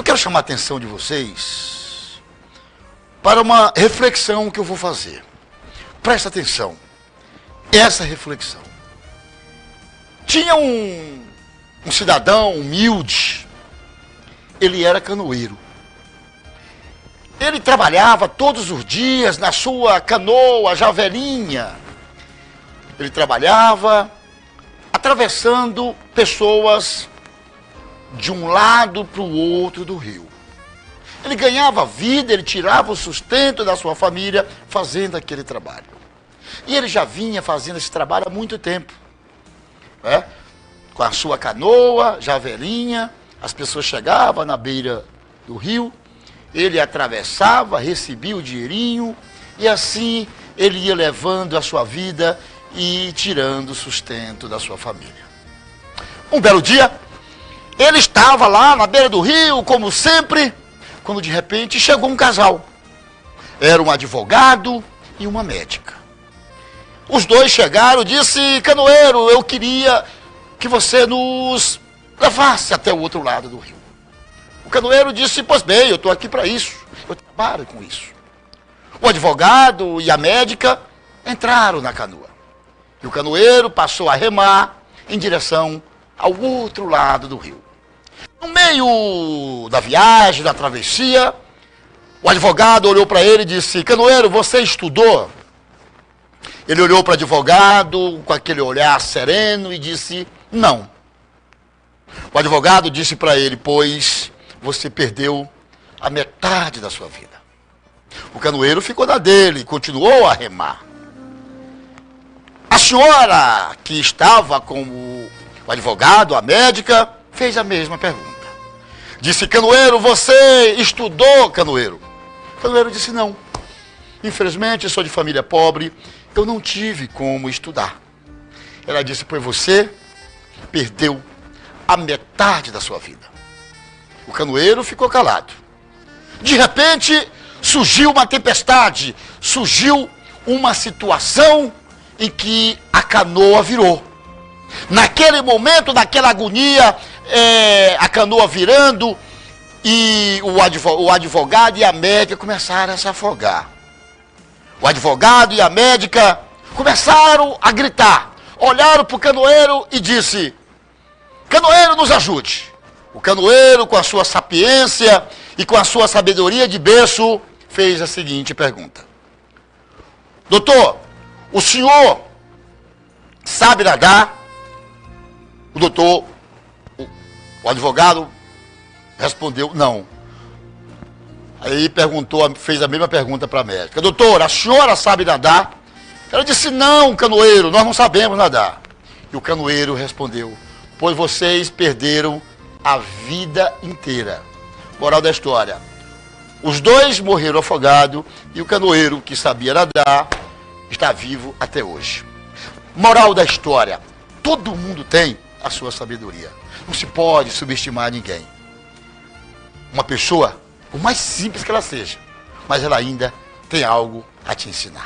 quero chamar a atenção de vocês para uma reflexão que eu vou fazer. Presta atenção. Essa reflexão. Tinha um cidadão humilde. Ele era canoeiro. Ele trabalhava todos os dias na sua canoa, já velhinha. Ele trabalhava atravessando pessoas de um lado para o outro do rio. Ele ganhava vida, ele tirava o sustento da sua família fazendo aquele trabalho. E ele já vinha fazendo esse trabalho há muito tempo. Com a sua canoa, já velhinha, as pessoas chegavam na beira do rio, ele atravessava, recebia o dinheirinho, e assim ele ia levando a sua vida e tirando o sustento da sua família. Um belo dia, ele estava lá na beira do rio, como sempre, quando de repente chegou um casal. Era um advogado e uma médica. Os dois chegaram e disse: canoeiro, eu queria que você nos levasse até o outro lado do rio. O canoeiro disse: pois bem, eu estou aqui para isso, eu trabalho com isso. O advogado e a médica entraram na canoa. E o canoeiro passou a remar em direção ao outro lado do rio. No meio da viagem, da travessia, o advogado olhou para ele e disse: canoeiro, você estudou? Ele olhou para o advogado com aquele olhar sereno e disse: não. O advogado disse para ele: pois você perdeu a metade da sua vida. O canoeiro ficou na dele e continuou a remar. A senhora que estava com o advogado, a médica, fez a mesma pergunta. Disse: canoeiro, você estudou, canoeiro? O canoeiro disse: não. Infelizmente, sou de família pobre, eu não tive como estudar. Ela disse: pois você perdeu a metade da sua vida. O canoeiro ficou calado. De repente, surgiu uma tempestade, surgiu uma situação em que a canoa virou. Naquele momento, naquela agonia, a canoa virando, e o advogado e a médica começaram a se afogar. O advogado e a médica começaram a gritar, olharam para o canoeiro e disse: canoeiro, nos ajude. O canoeiro, com a sua sapiência e com a sua sabedoria de berço, fez a seguinte pergunta: doutor, o senhor sabe nadar? O advogado respondeu: não. Aí fez a mesma pergunta para a médica: doutor, a senhora sabe nadar? Ela disse: não, canoeiro, nós não sabemos nadar. E o canoeiro respondeu: pois vocês perderam a vida inteira. Moral da história: os dois morreram afogados e o canoeiro, que sabia nadar, está vivo até hoje. Moral da história: todo mundo tem a sua sabedoria. Não se pode subestimar ninguém. Uma pessoa, por mais simples que ela seja, mas ela ainda tem algo a te ensinar.